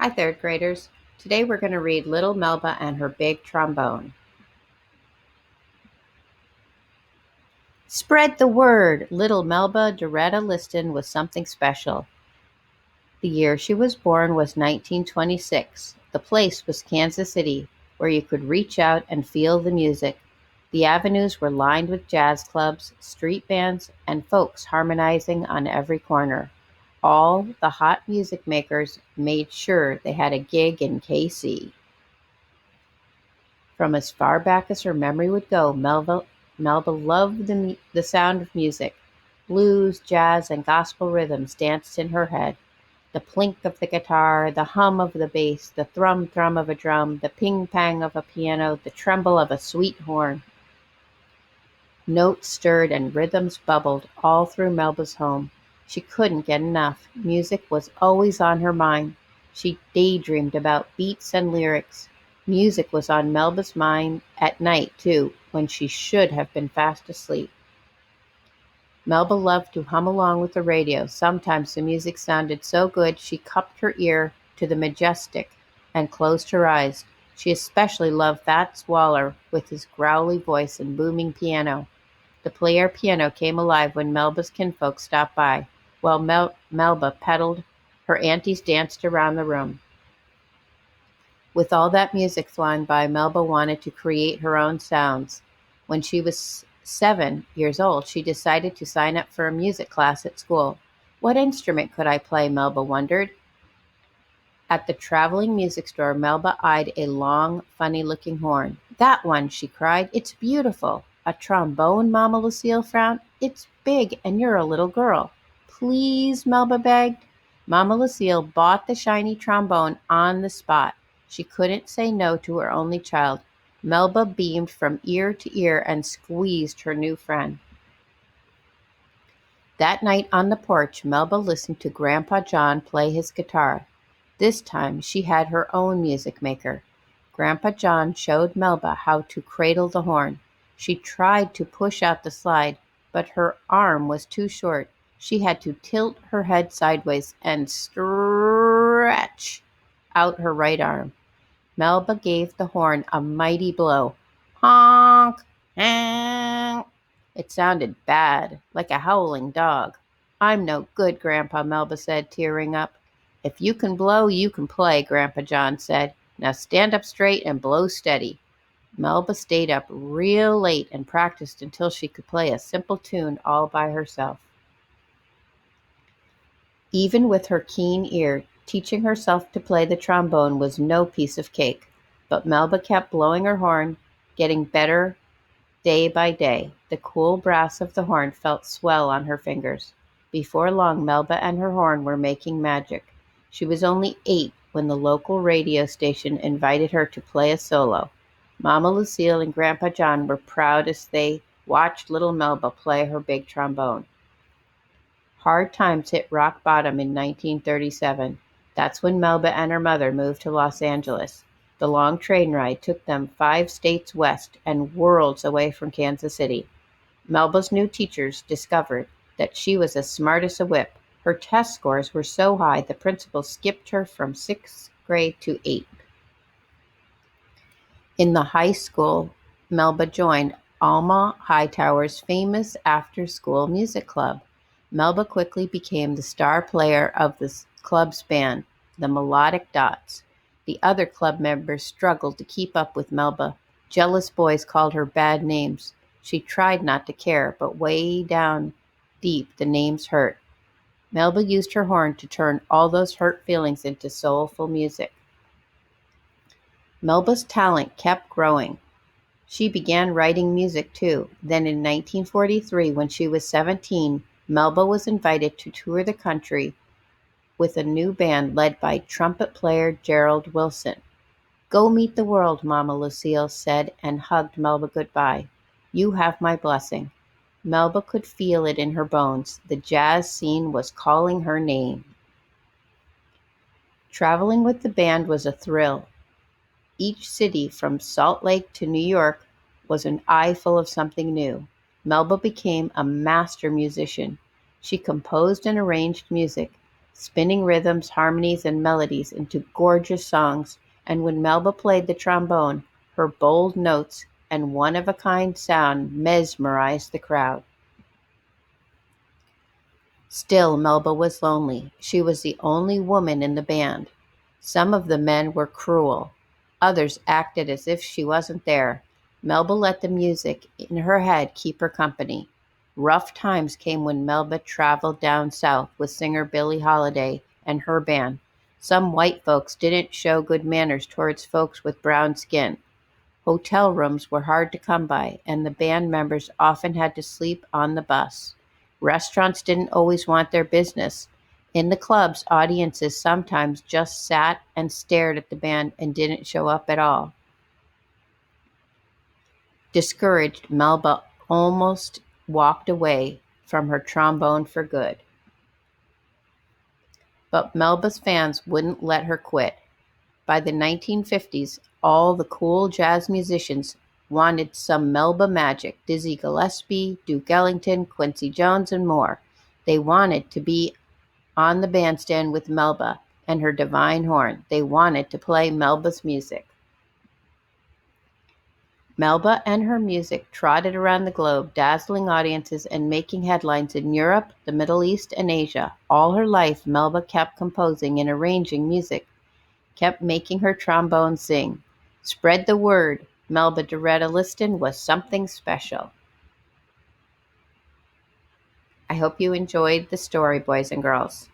Hi, third graders. Today we're going to read Little Melba and Her Big Trombone. Spread the word! Little Melba Liston was something special. The year she was born was 1926. The place was Kansas City, where you could reach out and feel the music. The avenues were lined with jazz clubs, street bands, and folks harmonizing on every corner. All the hot music makers made sure they had a gig in KC. From as far back as her memory would go, Melba loved the sound of music. Blues, jazz, and gospel rhythms danced in her head. The plink of the guitar, the hum of the bass, the thrum of a drum, the ping-pang of a piano, the tremble of a sweet horn. Notes stirred and rhythms bubbled all through Melba's home. She couldn't get enough. Music was always on her mind. She daydreamed about beats and lyrics. Music was on Melba's mind at night, too, when she should have been fast asleep. Melba loved to hum along with the radio. Sometimes the music sounded so good she cupped her ear to the majestic and closed her eyes. She especially loved Fats Waller with his growly voice and booming piano. The player piano came alive when Melba's kinfolk stopped by. While Melba pedaled, her aunties danced around the room. With all that music flying by, Melba wanted to create her own sounds. When she was 7 years old, she decided to sign up for a music class at school. What instrument could I play? Melba wondered. At the traveling music store, Melba eyed a long, funny-looking horn. That one, she cried. It's beautiful. A trombone, Mama Lucille frowned. It's big, and you're a little girl. Please, Melba begged. Mama Lucille bought the shiny trombone on the spot. She couldn't say no to her only child. Melba beamed from ear to ear and squeezed her new friend. That night on the porch, Melba listened to Grandpa John play his guitar. This time she had her own music maker. Grandpa John showed Melba how to cradle the horn. She tried to push out the slide, but her arm was too short. She had to tilt her head sideways and stretch out her right arm. Melba gave the horn a mighty blow. Honk! Honk! It sounded bad, like a howling dog. I'm no good, Grandpa, Melba said, tearing up. If you can blow, you can play, Grandpa John said. Now stand up straight and blow steady. Melba stayed up real late and practiced until she could play a simple tune all by herself. Even with her keen ear, teaching herself to play the trombone was no piece of cake. But Melba kept blowing her horn, getting better day by day. The cool brass of the horn felt swell on her fingers. Before long, Melba and her horn were making magic. She was only 8 when the local radio station invited her to play a solo. Mama Lucille and Grandpa John were proud as they watched little Melba play her big trombone. Hard times hit rock bottom in 1937. That's when Melba and her mother moved to Los Angeles. The long train ride took them 5 states west and worlds away from Kansas City. Melba's new teachers discovered that she was as smart as a whip. Her test scores were so high the principal skipped her from 6th grade to 8th. In the high school, Melba joined Alma Hightower's famous after-school music club. Melba quickly became the star player of the club's band, the Melodic Dots. The other club members struggled to keep up with Melba. Jealous boys called her bad names. She tried not to care, but way down deep the names hurt. Melba used her horn to turn all those hurt feelings into soulful music. Melba's talent kept growing. She began writing music too. Then in 1943, when she was 17, Melba was invited to tour the country with a new band led by trumpet player Gerald Wilson. Go meet the world, Mama Lucille said and hugged Melba goodbye. You have my blessing. Melba could feel it in her bones. The jazz scene was calling her name. Traveling with the band was a thrill. Each city, from Salt Lake to New York, was an eye full of something new. Melba became a master musician. She composed and arranged music. spinning rhythms, harmonies, and melodies into gorgeous songs. And when Melba played the trombone, her bold notes and one-of-a-kind sound mesmerized the crowd. Still, Melba was lonely. She was the only woman in the band. Some of the men were cruel. Others acted as if she wasn't there. Melba let the music in her head keep her company. Rough times came when Melba traveled down south with singer Billie Holiday and her band. Some white folks didn't show good manners towards folks with brown skin. Hotel rooms were hard to come by, and the band members often had to sleep on the bus. Restaurants didn't always want their business. In the clubs, audiences sometimes just sat and stared at the band and didn't show up at all. Discouraged, Melba almost walked away from her trombone for good. But Melba's fans wouldn't let her quit. By the 1950s, all the cool jazz musicians wanted some Melba magic. Dizzy Gillespie, Duke Ellington, Quincy Jones, and more. They wanted to be on the bandstand with Melba and her divine horn. They wanted to play Melba's music. Melba and her music trotted around the globe, dazzling audiences and making headlines in Europe, the Middle East, and Asia. All her life, Melba kept composing and arranging music, kept making her trombone sing. Spread the word, Melba Liston was something special. I hope you enjoyed the story, boys and girls.